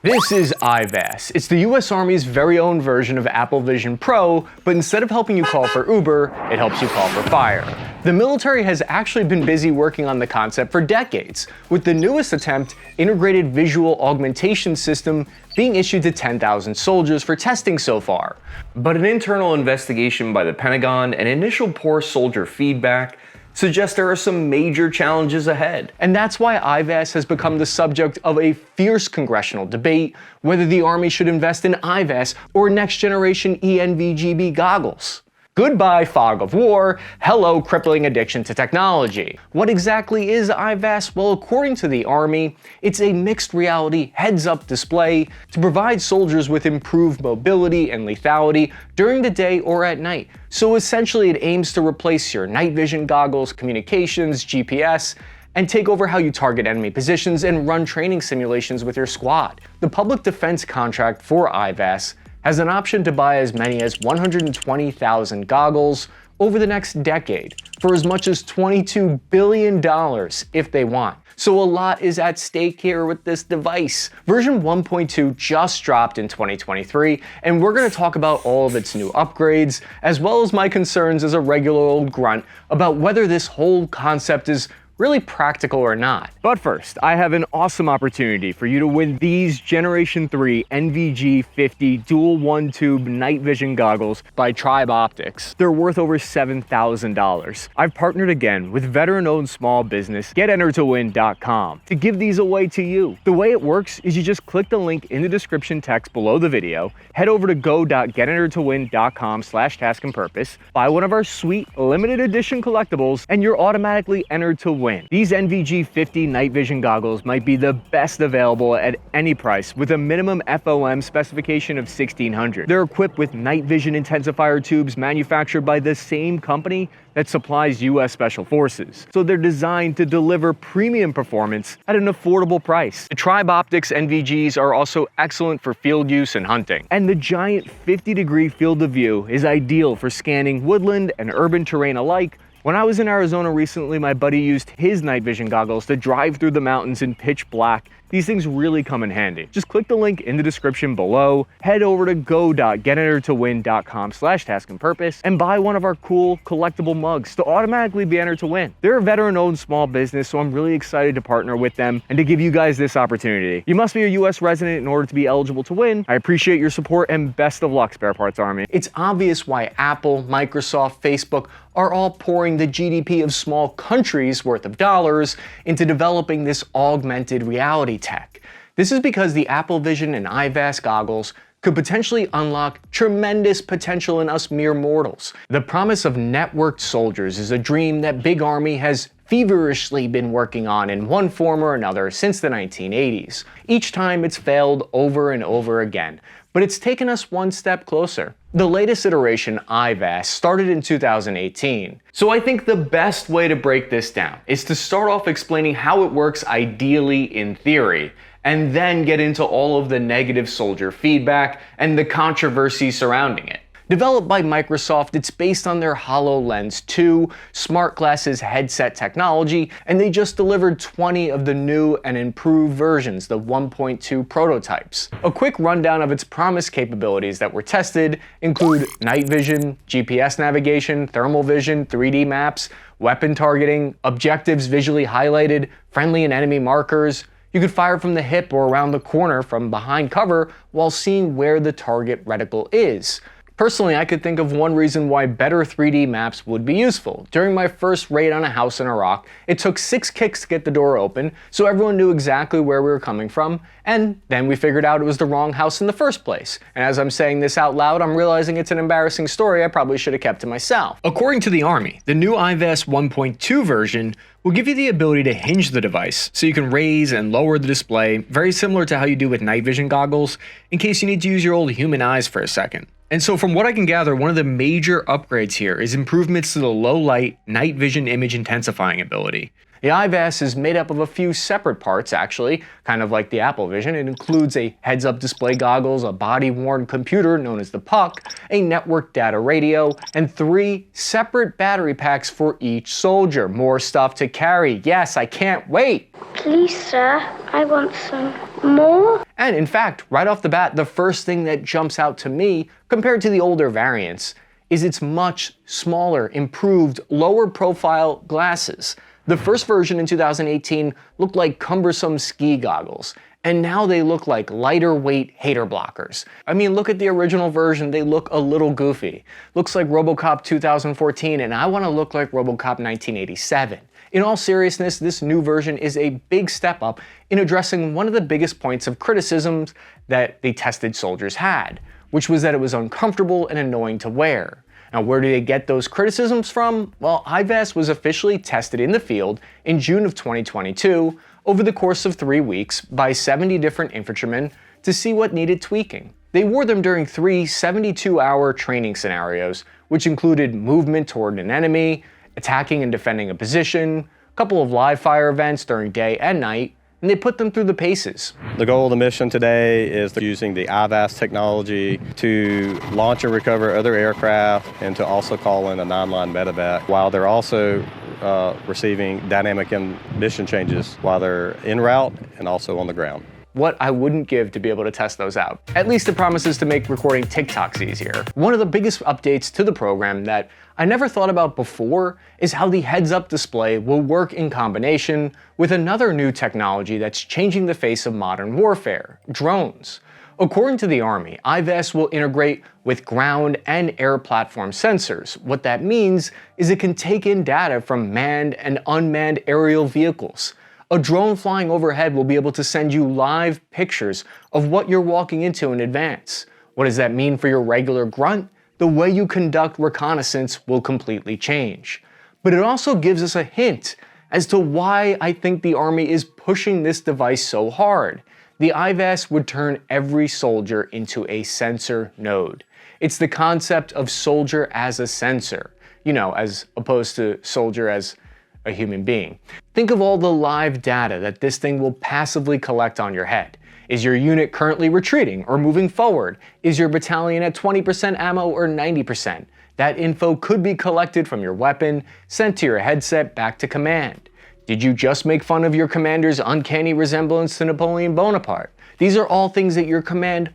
This is IVAS. It's the US Army's very own version of Apple Vision Pro, but instead of helping you call for Uber, it helps you call for fire. The military has actually been busy working on the concept for decades, with the newest attempt, Integrated Visual Augmentation System, being issued to 10,000 soldiers for testing so far. But an internal investigation by the Pentagon and initial poor soldier feedback suggest there are some major challenges ahead. And that's why IVAS has become the subject of a fierce congressional debate whether the Army should invest in IVAS or next generation ENVG-B goggles. Goodbye fog of war, hello crippling addiction to technology. What exactly is IVAS? Well, according to the Army, it's a mixed reality heads-up display to provide soldiers with improved mobility and lethality during the day or at night. So essentially it aims to replace your night vision goggles, communications, GPS, and take over how you target enemy positions and run training simulations with your squad. The public defense contract for IVAS has an option to buy as many as 120,000 goggles over the next decade for as much as $22 billion if they want. So a lot is at stake here with this device. Version 1.2 just dropped in 2023, and we're going to talk about all of its new upgrades, as well as my concerns as a regular old grunt about whether this whole concept is really practical or not. But first, I have an awesome opportunity for you to win these Generation 3 NVG-50 dual one-tube night vision goggles by Tribe Optics. They're worth over $7,000. I've partnered again with veteran-owned small business GetEnterToWin.com to give these away to you. The way it works is you just click the link in the description text below the video, head over to go.getentertowin.com/taskandpurpose, buy one of our sweet limited edition collectibles, and you're automatically entered to win. These NVG-50 night vision goggles might be the best available at any price with a minimum FOM specification of 1600. They're equipped with night vision intensifier tubes manufactured by the same company that supplies US Special Forces. So they're designed to deliver premium performance at an affordable price. The Tribe Optics NVGs are also excellent for field use and hunting. And the giant 50-degree field of view is ideal for scanning woodland and urban terrain alike. When I was in Arizona recently, my buddy used his night vision goggles to drive through the mountains in pitch black. These things really come in handy. Just click the link in the description below, head over to go.getentertowin.com/taskandpurpose, and buy one of our cool collectible mugs to automatically be entered to win. They're a veteran-owned small business, so I'm really excited to partner with them and to give you guys this opportunity. You must be a US resident in order to be eligible to win. I appreciate your support and best of luck, Spare Parts Army. It's obvious why Apple, Microsoft, Facebook are all pouring the GDP of small countries worth of dollars into developing this augmented reality tech. This is because the Apple Vision and IVAS goggles could potentially unlock tremendous potential in us mere mortals. The promise of networked soldiers is a dream that Big Army has feverishly been working on in one form or another since the 1980s. Each time it's failed over and over again, but it's taken us one step closer. The latest iteration, IVAS, started in 2018. So I think the best way to break this down is to start off explaining how it works ideally in theory, and then get into all of the negative soldier feedback and the controversy surrounding it. Developed by Microsoft, it's based on their HoloLens 2 smart glasses headset technology, and they just delivered 20 of the new and improved versions, the 1.2 prototypes. A quick rundown of its promised capabilities that were tested include night vision, GPS navigation, thermal vision, 3D maps, weapon targeting, objectives visually highlighted, friendly and enemy markers. You could fire from the hip or around the corner from behind cover while seeing where the target reticle is. Personally, I could think of one reason why better 3D maps would be useful. During my first raid on a house in Iraq, it took 6 kicks to get the door open, so everyone knew exactly where we were coming from, and then we figured out it was the wrong house in the first place. And as I'm saying this out loud, I'm realizing it's an embarrassing story I probably should have kept to myself. According to the Army, the new IVAS 1.2 version will give you the ability to hinge the device so you can raise and lower the display, very similar to how you do with night vision goggles, in case you need to use your old human eyes for a second. And so from what I can gather, one of the major upgrades here is improvements to the low light night vision image intensifying ability. The IVAS is made up of a few separate parts actually, kind of like the Apple Vision. It includes a heads-up display goggles, a body-worn computer known as the Puck, a network data radio, and 3 separate battery packs for each soldier. More stuff to carry. Yes, I can't wait! Please, sir, I want some more. And in fact, right off the bat, the first thing that jumps out to me, compared to the older variants, is its much smaller, improved, lower profile glasses. The first version in 2018 looked like cumbersome ski goggles, and now they look like lighter weight hater blockers. I mean, look at the original version, they look a little goofy. Looks like RoboCop 2014, and I want to look like RoboCop 1987. In all seriousness, this new version is a big step up in addressing one of the biggest points of criticisms that the tested soldiers had, which was that it was uncomfortable and annoying to wear. Now, where do they get those criticisms from? Well, IVAS was officially tested in the field in June of 2022 over the course of 3 weeks by 70 different infantrymen to see what needed tweaking. They wore them during 3 72-hour training scenarios, which included movement toward an enemy, attacking and defending a position, a couple of live fire events during day and night, and they put them through the paces. The goal of the mission today is using the IVAS technology to launch and recover other aircraft and to also call in a non-line medevac while they're also receiving dynamic mission changes while they're en route and also on the ground. What I wouldn't give to be able to test those out. At least it promises to make recording TikToks easier. One of the biggest updates to the program that I never thought about before is how the heads-up display will work in combination with another new technology that's changing the face of modern warfare: drones. According to the Army, IVAS will integrate with ground and air platform sensors. What that means is it can take in data from manned and unmanned aerial vehicles. A drone flying overhead will be able to send you live pictures of what you're walking into in advance. What does that mean for your regular grunt? The way you conduct reconnaissance will completely change. But it also gives us a hint as to why I think the Army is pushing this device so hard. The IVAS would turn every soldier into a sensor node. It's the concept of soldier as a sensor, as opposed to soldier as a human being. Think of all the live data that this thing will passively collect on your head. Is your unit currently retreating or moving forward? Is your battalion at 20% ammo or 90%? That info could be collected from your weapon, sent to your headset back to command. Did you just make fun of your commander's uncanny resemblance to Napoleon Bonaparte? These are all things that your command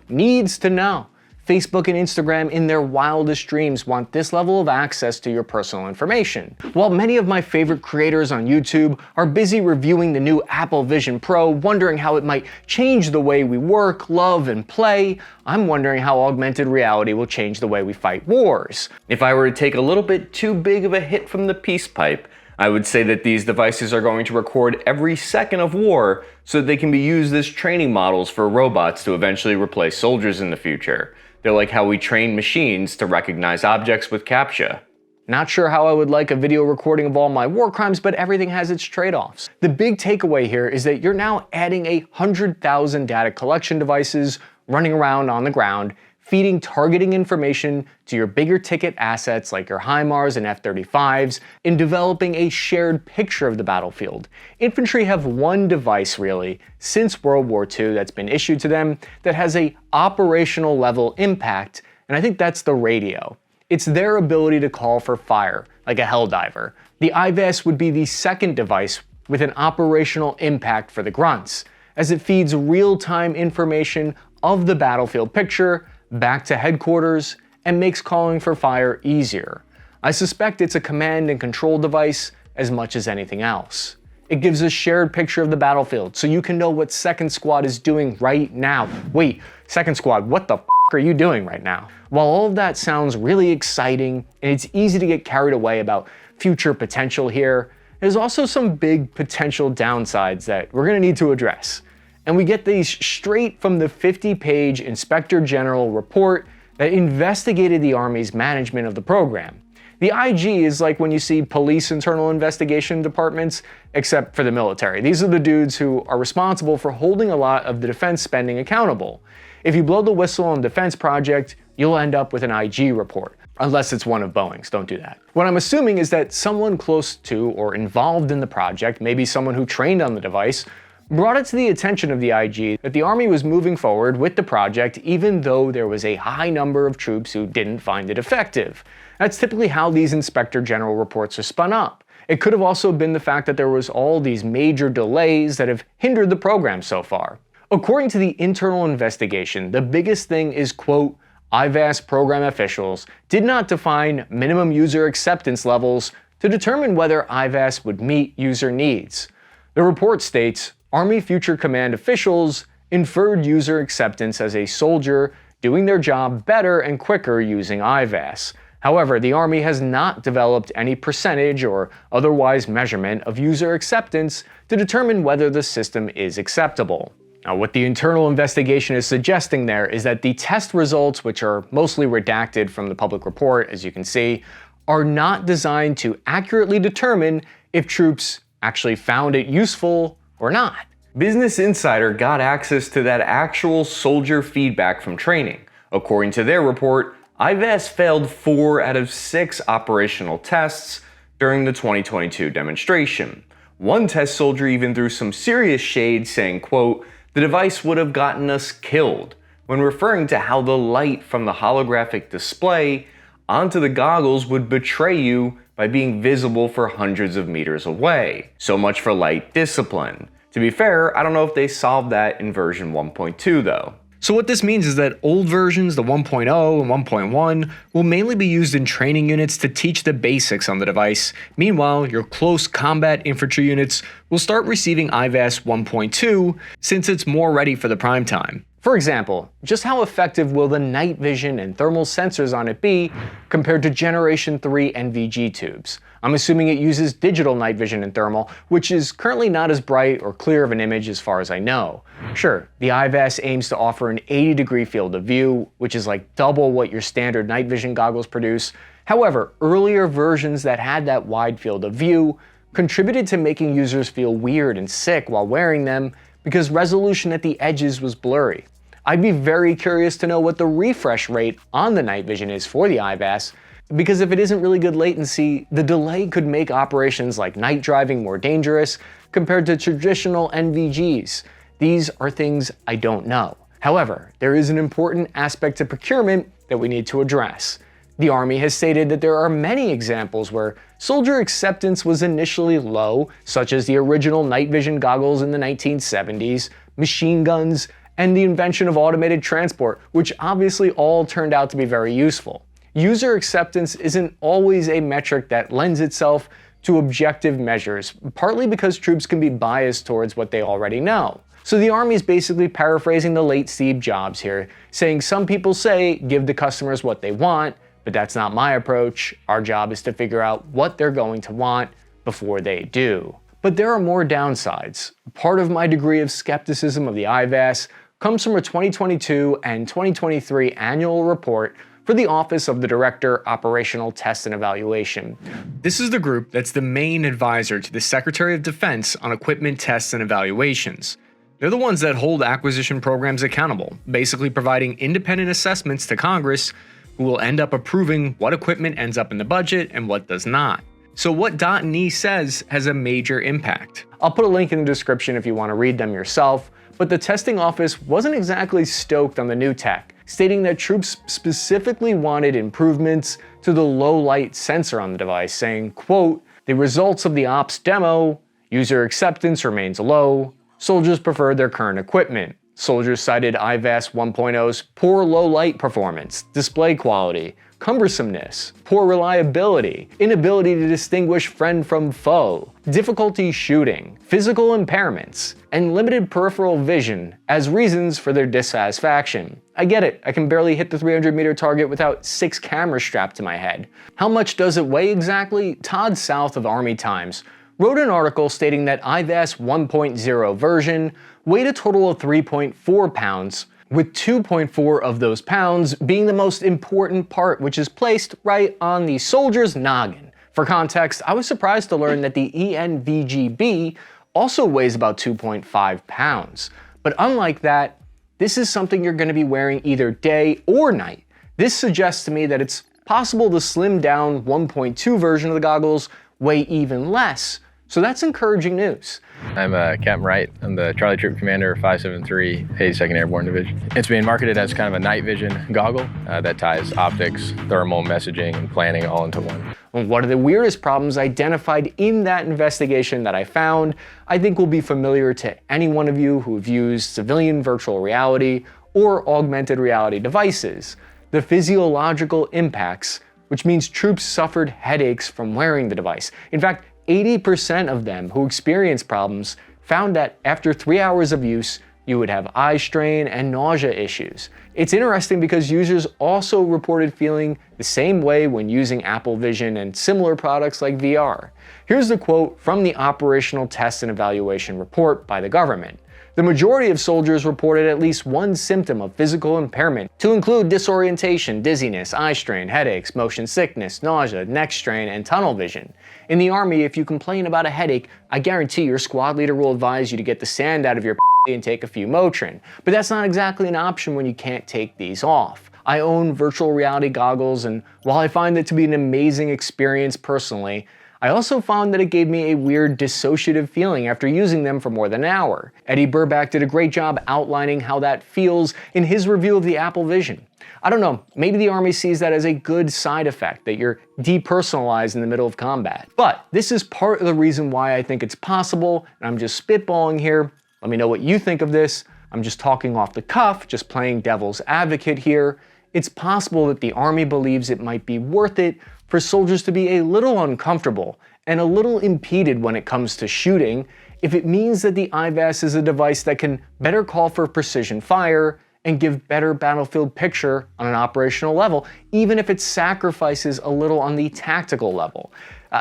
needs to know. Facebook and Instagram in their wildest dreams want this level of access to your personal information. While many of my favorite creators on YouTube are busy reviewing the new Apple Vision Pro, wondering how it might change the way we work, love, and play, I'm wondering how augmented reality will change the way we fight wars. If I were to take a little bit too big of a hit from the peace pipe, I would say that these devices are going to record every second of war so that they can be used as training models for robots to eventually replace soldiers in the future. They're like how we train machines to recognize objects with CAPTCHA. Not sure how I would like a video recording of all my war crimes, but everything has its trade-offs. The big takeaway here is that you're now adding 100,000 data collection devices running around on the ground, feeding targeting information to your bigger ticket assets like your HIMARS and F-35s, and developing a shared picture of the battlefield. Infantry have one device really, since World War II, that's been issued to them that has a operational level impact, and I think that's the radio. It's their ability to call for fire, like a Helldiver. The IVAS would be the second device with an operational impact for the grunts, as it feeds real-time information of the battlefield picture back to headquarters and makes calling for fire easier. I suspect it's a command and control device as much as anything else. It gives a shared picture of the battlefield so you can know what Second Squad is doing right now. Wait, Second Squad, what the f are you doing right now? While all of that sounds really exciting and it's easy to get carried away about future potential here, there's also some big potential downsides that we're going to need to address. And we get these straight from the 50-page Inspector General report that investigated the Army's management of the program. The IG is like when you see police internal investigation departments, except for the military. These are the dudes who are responsible for holding a lot of the defense spending accountable. If you blow the whistle on a defense project, you'll end up with an IG report. Unless it's one of Boeing's, don't do that. What I'm assuming is that someone close to or involved in the project, maybe someone who trained on the device, brought it to the attention of the IG that the Army was moving forward with the project even though there was a high number of troops who didn't find it effective. That's typically how these Inspector General reports are spun up. It could have also been the fact that there was all these major delays that have hindered the program so far. According to the internal investigation, the biggest thing is, quote, IVAS program officials did not define minimum user acceptance levels to determine whether IVAS would meet user needs. The report states, Army Future Command officials inferred user acceptance as a soldier doing their job better and quicker using IVAS. However, the Army has not developed any percentage or otherwise measurement of user acceptance to determine whether the system is acceptable. Now, what the internal investigation is suggesting there is that the test results, which are mostly redacted from the public report, as you can see, are not designed to accurately determine if troops actually found it useful or not. Business Insider got access to that actual soldier feedback from training. According to their report, IVAS failed 4 out of 6 operational tests during the 2022 demonstration. One test soldier even threw some serious shade saying, quote, the device would have gotten us killed, when referring to how the light from the holographic display onto the goggles would betray you by being visible for hundreds of meters away. So much for light discipline. To be fair, I don't know if they solved that in version 1.2 though. So what this means is that old versions, the 1.0 and 1.1, will mainly be used in training units to teach the basics on the device. Meanwhile, your close combat infantry units will start receiving IVAS 1.2 since it's more ready for the prime time. For example, just how effective will the night vision and thermal sensors on it be compared to Generation 3 NVG tubes? I'm assuming it uses digital night vision and thermal, which is currently not as bright or clear of an image as far as I know. Sure, the IVAS aims to offer an 80-degree field of view, which is like double what your standard night vision goggles produce. However, earlier versions that had that wide field of view contributed to making users feel weird and sick while wearing them because resolution at the edges was blurry. I'd be very curious to know what the refresh rate on the night vision is for the IVAS, because if it isn't really good latency, the delay could make operations like night driving more dangerous compared to traditional NVGs. These are things I don't know. However, there is an important aspect to procurement that we need to address. The Army has stated that there are many examples where soldier acceptance was initially low, such as the original night vision goggles in the 1970s, machine guns, and the invention of automated transport, which obviously all turned out to be very useful. User acceptance isn't always a metric that lends itself to objective measures, partly because troops can be biased towards what they already know. So the Army is basically paraphrasing the late Steve Jobs here, saying some people say give the customers what they want, but that's not my approach. Our job is to figure out what they're going to want before they do. But there are more downsides. Part of my degree of skepticism of the IVAS comes from a 2022 and 2023 annual report for the Office of the Director, Operational Test and Evaluation. This is the group that's the main advisor to the Secretary of Defense on equipment tests and evaluations. They're the ones that hold acquisition programs accountable, basically providing independent assessments to Congress, who will end up approving what equipment ends up in the budget and what does not. So what .NE says has a major impact. I'll put a link in the description if you want to read them yourself, but the testing office wasn't exactly stoked on the new tech, stating that troops specifically wanted improvements to the low light sensor on the device, saying, quote, the results of the ops demo, user acceptance remains low, soldiers preferred their current equipment. Soldiers cited IVAS 1.0's poor low light performance, display quality, cumbersomeness, poor reliability, inability to distinguish friend from foe, difficulty shooting, physical impairments, and limited peripheral vision as reasons for their dissatisfaction. I get it, I can barely hit the 300-meter target without 6 cameras strapped to my head. How much does it weigh exactly? Todd South of Army Times wrote an article stating that IVAS 1.0 version weighed a total of 3.4 pounds, with 2.4 of those pounds being the most important part, which is placed right on the soldier's noggin. For context, I was surprised to learn that the ENVG-B also weighs about 2.5 pounds. But unlike that, this is something you're going to be wearing either day or night. This suggests to me that it's possible the slimmed down 1.2 version of the goggles weigh even less. So that's encouraging news. I'm Captain Wright. I'm the Charlie Troop Commander, 573, 82nd Airborne Division. It's being marketed as kind of a night vision goggle that ties optics, thermal, messaging, and planning all into one. Well, one of the weirdest problems identified in that investigation that I found, I think will be familiar to any one of you who have used civilian virtual reality or augmented reality devices: the physiological impacts, which means troops suffered headaches from wearing the device. In fact, 80% of them who experienced problems found that after 3 hours of use, you would have eye strain and nausea issues. It's interesting because users also reported feeling the same way when using Apple Vision and similar products like VR. Here's the quote from the Operational Test and Evaluation report by the government. The majority of soldiers reported at least one symptom of physical impairment, to include disorientation, dizziness, eye strain, headaches, motion sickness, nausea, neck strain, and tunnel vision. In the Army, if you complain about a headache, I guarantee your squad leader will advise you to get the sand out of your and take a few Motrin. But that's not exactly an option when you can't take these off. I own virtual reality goggles, and while I find it to be an amazing experience personally, I also found that it gave me a weird dissociative feeling after using them for more than an hour. Eddie Burback did a great job outlining how that feels in his review of the Apple Vision. I don't know, maybe the Army sees that as a good side effect, that you're depersonalized in the middle of combat. But this is part of the reason why I think it's possible, and I'm just spitballing here. Let me know what you think of this. I'm just talking off the cuff, just playing devil's advocate here. It's possible that the Army believes it might be worth it for soldiers to be a little uncomfortable and a little impeded when it comes to shooting if it means that the IVAS is a device that can better call for precision fire and give better battlefield picture on an operational level, even if it sacrifices a little on the tactical level.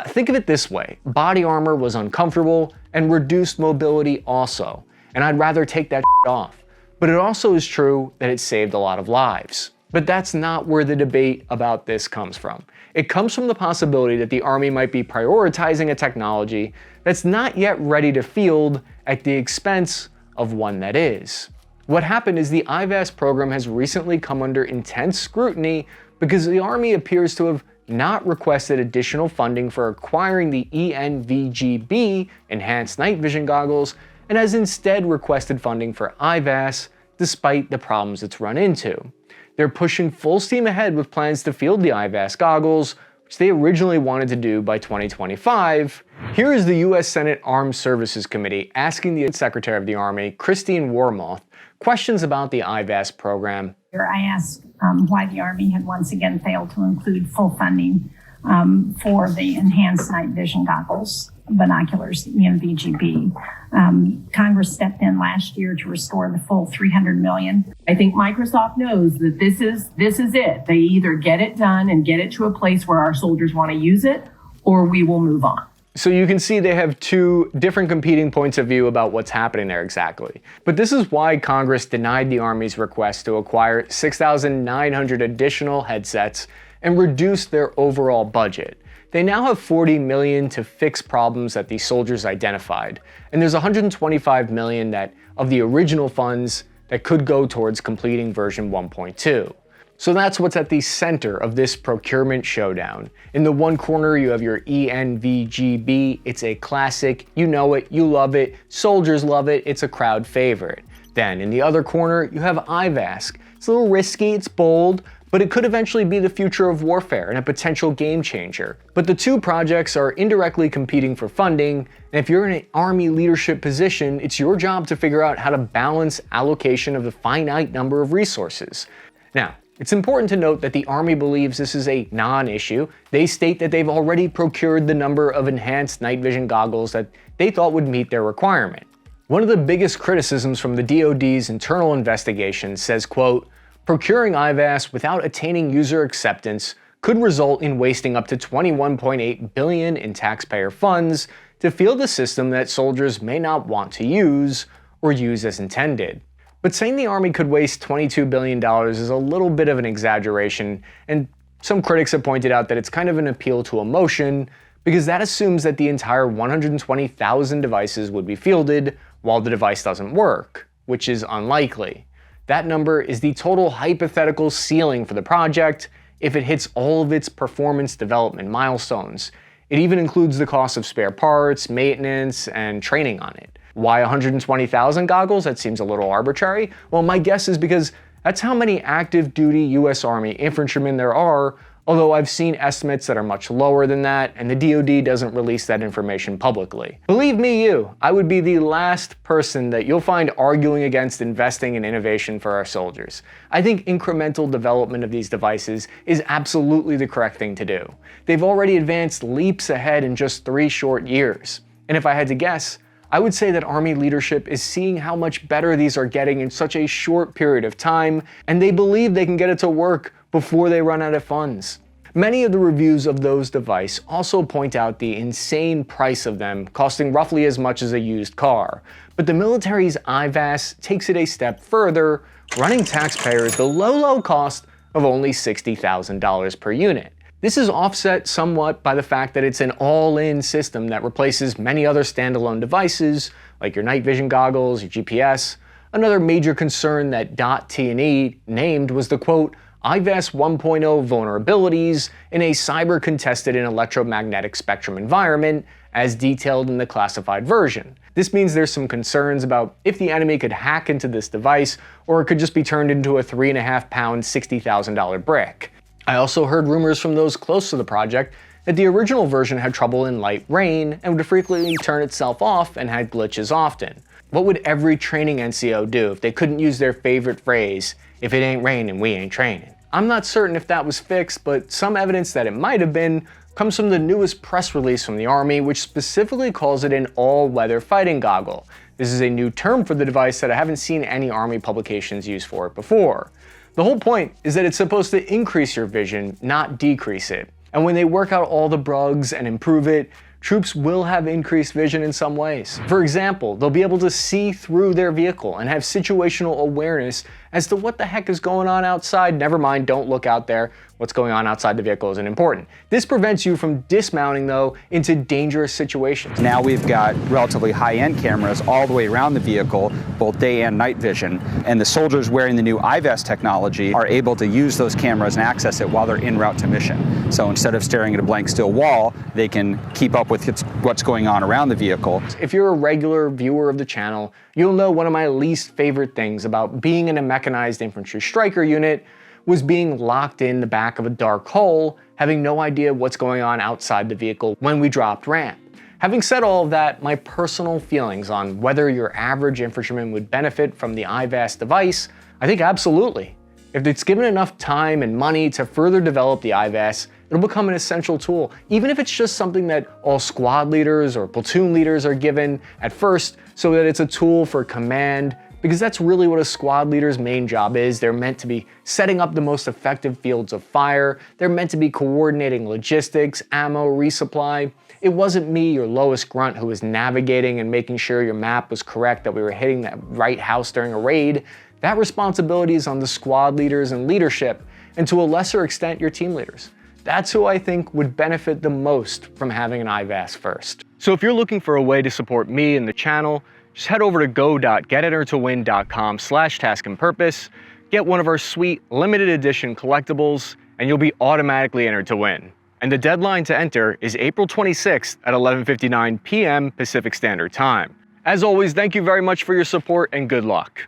Think of it this way: body armor was uncomfortable and reduced mobility also, and I'd rather take that off. But it also is true that it saved a lot of lives. But that's not where the debate about this comes from. It comes from the possibility that the Army might be prioritizing a technology that's not yet ready to field at the expense of one that is. What happened is the IVAS program has recently come under intense scrutiny because the Army appears to have not requested additional funding for acquiring the ENVG-B Enhanced Night Vision Goggles, and has instead requested funding for IVAS despite the problems it's run into. They're pushing full steam ahead with plans to field the IVAS goggles, which they originally wanted to do by 2025. Here is the U.S. Senate Armed Services Committee asking the Secretary of the Army, Christine Wormuth, questions about the IVAS program. I asked why the Army had once again failed to include full funding for the Enhanced Night Vision Goggles, binoculars, the ENVG-B. Congress stepped in last year to restore the full $300 million. I think Microsoft knows that this is it. They either get it done and get it to a place where our soldiers want to use it, or we will move on. So you can see they have two different competing points of view about what's happening there exactly. But this is why Congress denied the Army's request to acquire 6,900 additional headsets and reduce their overall budget. They now have $40 million to fix problems that these soldiers identified, and there's $125 million that of the original funds that could go towards completing version 1.2. So that's what's at the center of this procurement showdown. In the one corner, you have your ENVG-B. It's a classic, you know it, you love it, soldiers love it, it's a crowd favorite. Then in the other corner, you have IVAS. It's a little risky, it's bold, but it could eventually be the future of warfare and a potential game changer. But the two projects are indirectly competing for funding, and if you're in an Army leadership position, it's your job to figure out how to balance allocation of the finite number of resources. Now, it's important to note that the Army believes this is a non-issue. They state that they've already procured the number of enhanced night vision goggles that they thought would meet their requirement. One of the biggest criticisms from the DoD's internal investigation says, quote, procuring IVAS without attaining user acceptance could result in wasting up to $21.8 billion in taxpayer funds to field a system that soldiers may not want to use or use as intended. But saying the Army could waste $22 billion is a little bit of an exaggeration, and some critics have pointed out that it's kind of an appeal to emotion, because that assumes that the entire 120,000 devices would be fielded while the device doesn't work, which is unlikely. That number is the total hypothetical ceiling for the project. if it hits all of its performance development milestones. It even includes the cost of spare parts, maintenance, and training on it. Why 120,000 goggles? That seems a little arbitrary. Well, my guess is because that's how many active duty US Army infantrymen there are, although I've seen estimates that are much lower than that, and the DoD doesn't release that information publicly. Believe me you, I would be the last person that you'll find arguing against investing in innovation for our soldiers. I think incremental development of these devices is absolutely the correct thing to do. They've already advanced leaps ahead in just 3 short years. And if I had to guess, I would say that Army leadership is seeing how much better these are getting in such a short period of time, and they believe they can get it to work before they run out of funds. Many of the reviews of those devices also point out the insane price of them, costing roughly as much as a used car. But the military's IVAS takes it a step further, running taxpayers the low cost of only $60,000 per unit. This is offset somewhat by the fact that it's an all-in system that replaces many other standalone devices, like your night vision goggles, your GPS. Another major concern that .T&E named was the quote, IVAS 1.0 vulnerabilities in a cyber-contested and electromagnetic spectrum environment, as detailed in the classified version. This means there's some concerns about if the enemy could hack into this device, or it could just be turned into a 3.5-pound, $60,000 brick. I also heard rumors from those close to the project that the original version had trouble in light rain and would frequently turn itself off and had glitches often. What would every training NCO do if they couldn't use their favorite phrase, "If it ain't raining, we ain't training"? I'm not certain if that was fixed, but some evidence that it might have been comes from the newest press release from the Army, which specifically calls it an all-weather fighting goggle. This is a new term for the device that I haven't seen any Army publications use for it before. The whole point is that it's supposed to increase your vision, not decrease it. And when they work out all the bugs and improve it, troops will have increased vision in some ways. For example, they'll be able to see through their vehicle and have situational awareness as to what the heck is going on outside. Never mind, don't look out there. What's going on outside the vehicle isn't important. This prevents you from dismounting, though, into dangerous situations. Now we've got relatively high-end cameras all the way around the vehicle, both day and night vision, and the soldiers wearing the new IVAS technology are able to use those cameras and access it while they're en route to mission. So instead of staring at a blank steel wall, they can keep up with what's going on around the vehicle. If you're a regular viewer of the channel, you'll know one of my least favorite things about being in a mechanized infantry striker unit was being locked in the back of a dark hole, having no idea what's going on outside the vehicle when we dropped ramp. Having said all of that, my personal feelings on whether your average infantryman would benefit from the IVAS device, I think absolutely. If it's given enough time and money to further develop the IVAS, it'll become an essential tool, even if it's just something that all squad leaders or platoon leaders are given at first, so that it's a tool for command, because that's really what a squad leader's main job is. They're meant to be setting up the most effective fields of fire. They're meant to be coordinating logistics, ammo, resupply. It wasn't me, your lowest grunt, who was navigating and making sure your map was correct, that we were hitting that right house during a raid. That responsibility is on the squad leaders and leadership, and to a lesser extent, your team leaders. That's who I think would benefit the most from having an IVAS first. So if you're looking for a way to support me and the channel, just head over to go.getentertowin.com/taskandpurpose, get one of our sweet limited edition collectibles, and you'll be automatically entered to win. And the deadline to enter is April 26th at 11:59 p.m. Pacific Standard Time. As always, thank you very much for your support and good luck.